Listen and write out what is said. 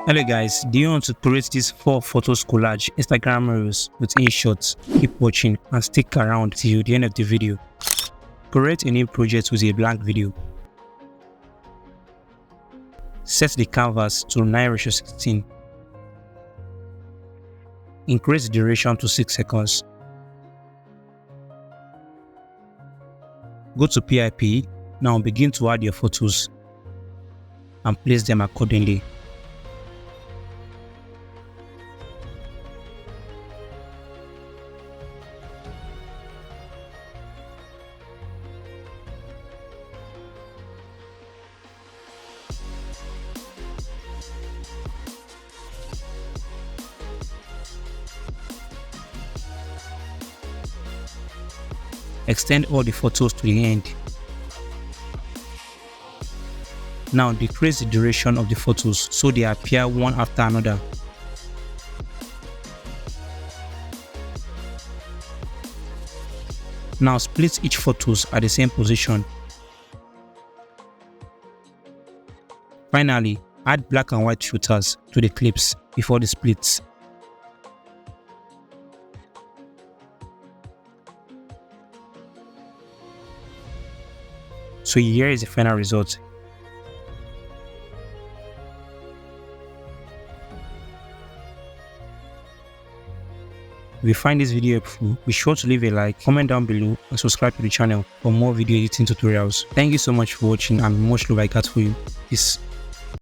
Hello guys, do you want to create this 4 photos collage Instagram reels with InShot? Keep watching and stick around till the end of the video. Create a new project with a blank video. Set the canvas to 9:16. Increase the duration to 6 seconds. Go to PIP. Now begin to add your photos and place them accordingly. Extend all the photos to the end. Now decrease the duration of the photos so they appear one after another. Now split each photos at the same position. Finally, add black and white filters to the clips before the splits. So here is the final result. If you find this video helpful, be sure to leave a like, comment down below and subscribe to the channel for more video editing tutorials. Thank you so much for watching and much love I got for you. Peace.